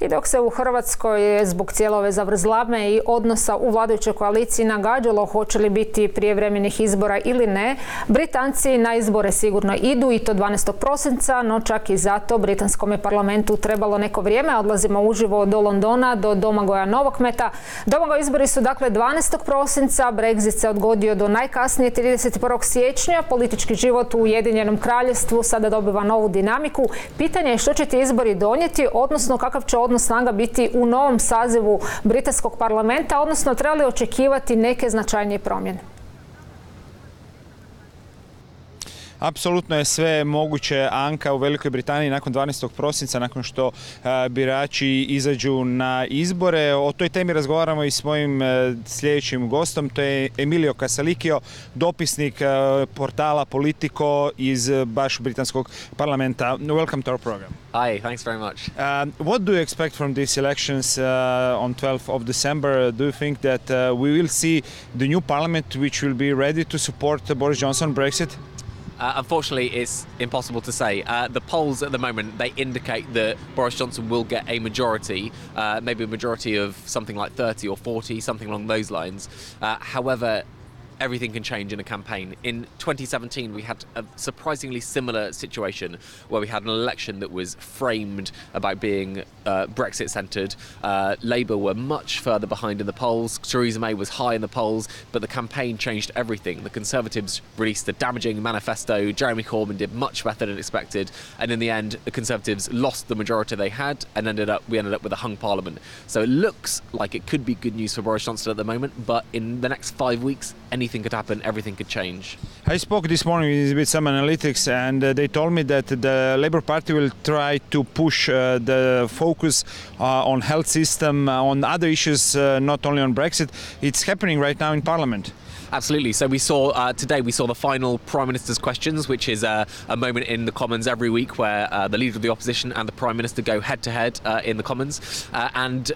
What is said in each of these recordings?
I dok se u Hrvatskoj zbog cijele ove zavrzlame i odnosa u vladajućoj koaliciji nagađalo hoće li biti prijevremenih izbora ili ne, Britanci na izbore sigurno idu i to 12. prosinca, no čak i zato britanskom je parlamentu trebalo neko vrijeme. Odlazimo uživo do Londona, do Domagoja Novokmeta. Domagoj izbori su dakle 12. prosinca, Brexit se odgodio do najkasnije 31. siječnja. Politički život u Ujedinjenom Kraljevstvu sada dobiva novu dinamiku. Pitanje je što će ti izbori donijeti, odnosno kakav će odnos snaga biti u novom sazivu britanskog parlamenta, odnosno treba li očekivati neke značajnije promjene. Apsolutno je sve moguće, Anka, u Velikoj Britaniji nakon 12. prosinca, nakon što birači izađu na izbore. O toj temi razgovaramo i s mojim sljedećim gostom, to je Emilio Casalicchio, dopisnik portala Politico iz baš britanskog parlamenta. Welcome to our program. Hi, thanks very much. What do you expect from these elections on 12th of December? Do you think that we will see the new parliament which will be ready to support Boris Johnson Brexit? Unfortunately, it's impossible to say. The polls at the moment, they indicate that Boris Johnson will get a majority, maybe a majority of something like 30 or 40, something along those lines. However, everything can change in a campaign. In 2017, we had a surprisingly similar situation where we had an election that was framed about being Brexit-centred. Labour were much further behind in the polls. Theresa May was high in the polls, but the campaign changed everything. The Conservatives released a damaging manifesto. Jeremy Corbyn did much better than expected. And in the end, the Conservatives lost the majority they had and we ended up with a hung parliament. So it looks like it could be good news for Boris Johnson at the moment, but in the next 5 weeks, anything could happen, everything could change. I spoke this morning with some analytics and they told me that the Labour Party will try to push the focus on health system, on other issues, not only on Brexit. It's happening right now in Parliament. Absolutely. So we saw today we saw the final Prime Minister's questions, which is a moment in the Commons every week where the Leader of the Opposition and the Prime Minister go head to head in the Commons. And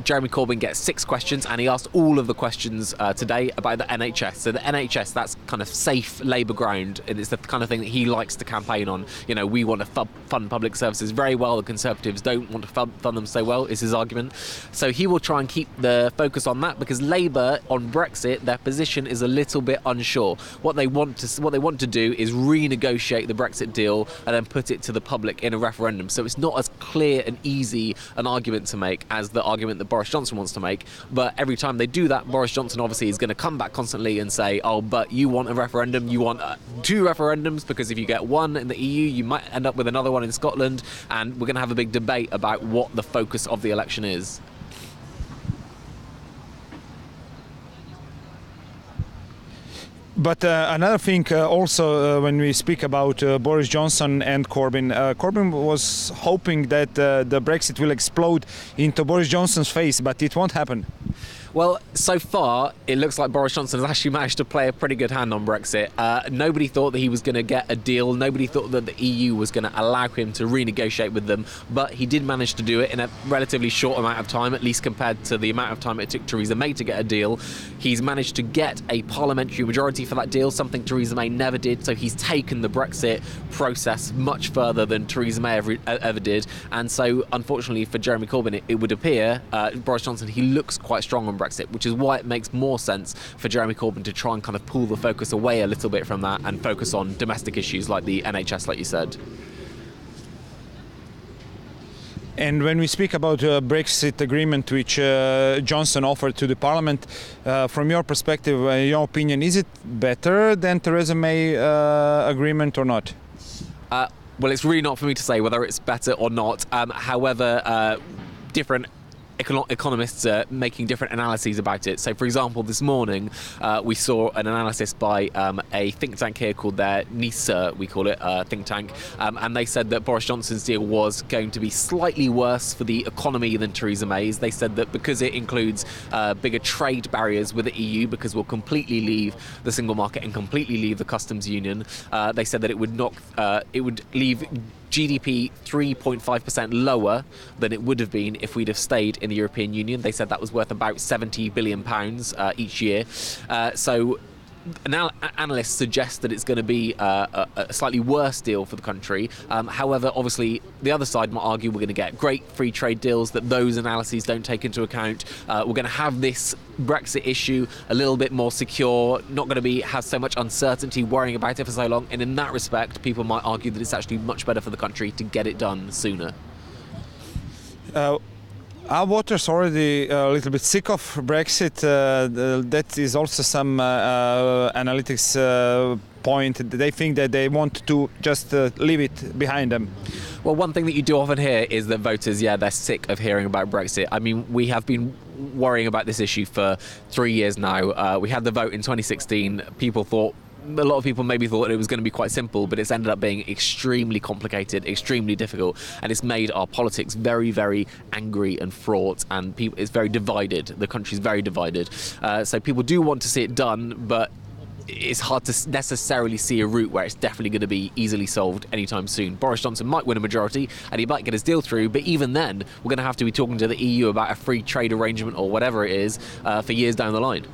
Jeremy Corbyn gets 6 questions, and he asked all of the questions today about the NHS. So the NHS, that's kind of safe Labour ground, and it's the kind of thing that he likes to campaign on. You know, we want to fund public services very well. The Conservatives don't want to fund them so well, is his argument. So he will try and keep the focus on that, because Labour on Brexit, their position is a little bit unsure. What they want to do is renegotiate the Brexit deal and then put it to the public in a referendum. So it's not as clear and easy an argument to make as the argument that Boris Johnson wants to make. But every time they do that, Boris Johnson obviously is going to come back constantly and say, oh, but you want a referendum, you want 2 referendums, because if you get one in the EU, you might end up with another one in Scotland, and we're going to have a big debate about what the focus of the election is. But another thing also when we speak about Boris Johnson and Corbyn, Corbyn was hoping that the Brexit will explode into Boris Johnson's face, but it won't happen. Well, so far, it looks like Boris Johnson has actually managed to play a pretty good hand on Brexit. Nobody thought that he was going to get a deal. Nobody thought that the EU was going to allow him to renegotiate with them. But he did manage to do it in a relatively short amount of time, at least compared to the amount of time it took Theresa May to get a deal. He's managed to get a parliamentary majority for that deal, something Theresa May never did. So he's taken the Brexit process much further than Theresa May ever did. And so, unfortunately for Jeremy Corbyn, it would appear, Boris Johnson, he looks quite strong on Brexit, which is why it makes more sense for Jeremy Corbyn to try and kind of pull the focus away a little bit from that and focus on domestic issues like the NHS, like you said. And when we speak about Brexit agreement which Johnson offered to the Parliament, from your perspective, your opinion, is it better than Theresa May agreement or not? Well, it's really not for me to say whether it's better or not. However, different economists are making different analyses about it. So, for example, this morning we saw an analysis by a think tank here called their nije, we call it, think tank, and they said that Boris Johnson's deal was going to be slightly worse for the economy than Theresa May's. They said that because it includes bigger trade barriers with the EU, because we'll completely leave the single market and completely leave the customs union, they said that it would leave GDP 3.5% lower than it would have been if we'd have stayed in the European Union. They said that was worth about £70 billion each year. So analysts suggest that it's going to be a slightly worse deal for the country. However, obviously, the other side might argue we're going to get great free trade deals that those analyses don't take into account. We're going to have this Brexit issue a little bit more secure, not going to have so much uncertainty worrying about it for so long. And in that respect, people might argue that it's actually much better for the country to get it done sooner. Our voters already a little bit sick of Brexit. That is also some analytics point. They think that they want to just leave it behind them. Well, one thing that you do often hear is that voters, they're sick of hearing about Brexit. I mean, we have been worrying about this issue for 3 years now. We had the vote in 2016. A lot of people maybe thought it was going to be quite simple, but it's ended up being extremely complicated, extremely difficult, and it's made our politics very, very angry and fraught, and it's very divided. The country's very divided. So people do want to see it done, but it's hard to necessarily see a route where it's definitely going to be easily solved anytime soon. Boris Johnson might win a majority and he might get his deal through, but even then, we're going to have to be talking to the EU about a free trade arrangement or whatever it is for years down the line.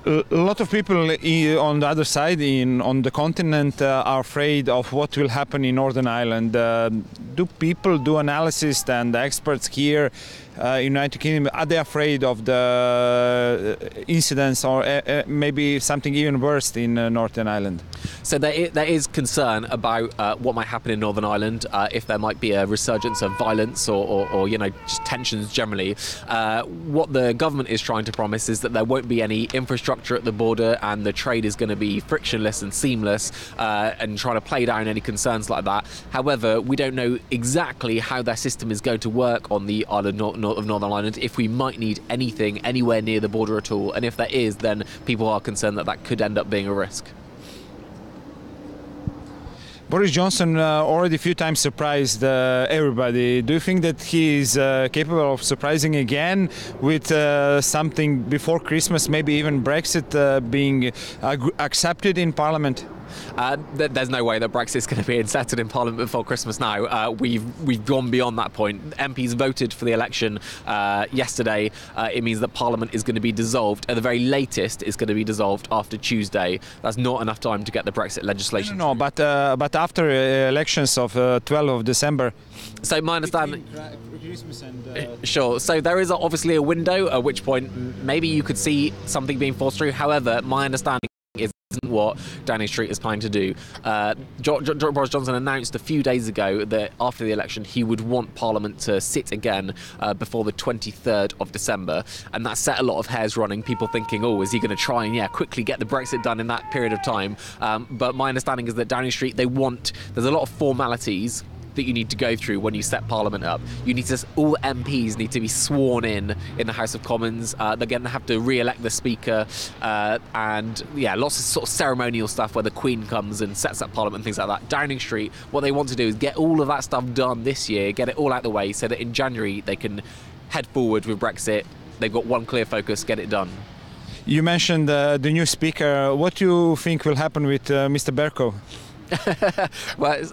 A lot of people on the other side, on the continent, are afraid of what will happen in Northern Ireland. Do people do analysis and the experts here United Kingdom, are they afraid of the incidents or maybe something even worse in Northern Ireland? So there is concern about what might happen in Northern Ireland if there might be a resurgence of violence or just tensions generally. What the government is trying to promise is that there won't be any infrastructure at the border and the trade is going to be frictionless and seamless, and trying to play down any concerns like that. However, we don't know exactly how their system is going to work on the island of Northern Ireland, if we might need anything anywhere near the border at all, and if there is, then people are concerned that could end up being a risk. Boris Johnson already a few times surprised everybody. Do you think that he is capable of surprising again with something before Christmas, maybe even Brexit being accepted in Parliament? There's no way that Brexit is going to be accepted in Parliament before Christmas now. We've gone beyond that point. MPs voted for the election yesterday. It means that Parliament is going to be dissolved. At the very latest, it's going to be dissolved after Tuesday. That's not enough time to get the Brexit legislation. No, but after elections of 12th of December. So my understanding. Christmas and, Sure. So there is obviously a window at which point maybe you could see something being forced through. However, my understanding isn't what Downing Street is planning to do. Boris Johnson announced a few days ago that after the election he would want Parliament to sit again before the 23rd of December, and that set a lot of hairs running, people thinking, oh, is he going to try and quickly get the Brexit done in that period of time? But my understanding is that Downing Street, there's a lot of formalities that you need to go through when you set Parliament up. All MPs need to be sworn in the House of Commons. They're going to have to re-elect the Speaker, and lots of sort of ceremonial stuff where the Queen comes and sets up Parliament and things like that. Downing Street, what they want to do is get all of that stuff done this year, get it all out the way, so that in January they can head forward with Brexit. They've got one clear focus: get it done. You mentioned the new Speaker. What do you think will happen with Mr. Bercowa? Well,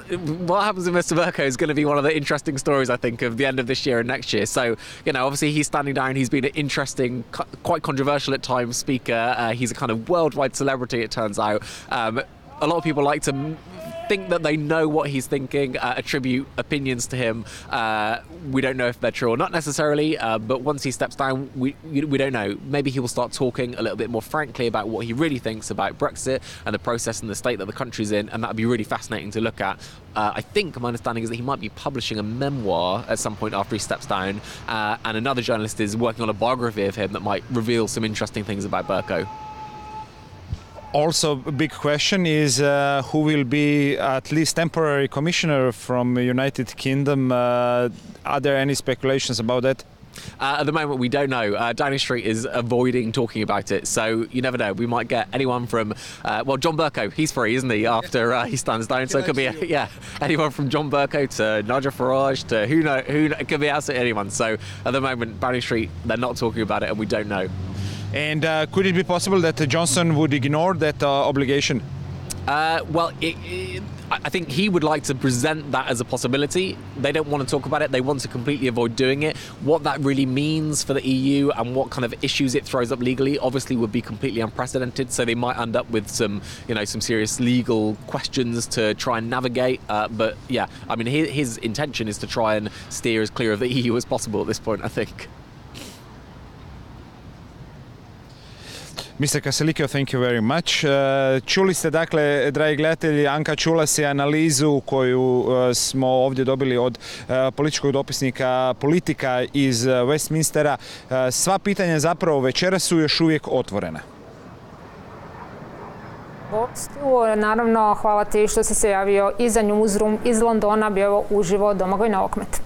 what happens with Mr. Bercowa is going to be one of the interesting stories, I think, of the end of this year and next year. So, obviously he's standing down. He's been an interesting, quite controversial at times speaker. He's a kind of worldwide celebrity, it turns out. A lot of people like to think that they know what he's thinking, attribute opinions to him. We don't know if they're true or not necessarily, but once he steps down, we don't know. Maybe he will start talking a little bit more frankly about what he really thinks about Brexit and the process and the state that the country's in, and that would be really fascinating to look at. I think my understanding is that he might be publishing a memoir at some point after he steps down, and another journalist is working on a biography of him that might reveal some interesting things about Bercowa. Also, a big question is who will be at least temporary commissioner from United Kingdom. Are there any speculations about that? At the moment, we don't know. Downing Street is avoiding talking about it, so you never know. We might get anyone from, John Bercowa, he's free, isn't he, after he stands down, so it could be, anyone from John Bercowa to Nigel Farage to who knows, it could be absolutely anyone. So at the moment, Downing Street, they're not talking about it and we don't know. And could it be possible that Johnson would ignore that obligation? I think he would like to present that as a possibility. They don't want to talk about it. They want to completely avoid doing it. What that really means for the EU and what kind of issues it throws up legally obviously would be completely unprecedented. So they might end up with some serious legal questions to try and navigate. But yeah, I mean, his intention is to try and steer as clear of the EU as possible at this point, I think. Mr. Casalicchio, thank you very much. Čuli ste, dakle, dragi gledatelji, Anka čula se analizu koju smo ovdje dobili od političkog dopisnika Politika iz Westminstera. Sva pitanja zapravo večeras su još uvijek otvorena. Naravno, hvala ti što si se javio i za Newsroom iz Londona, bio uživo Domagoj Novokmet.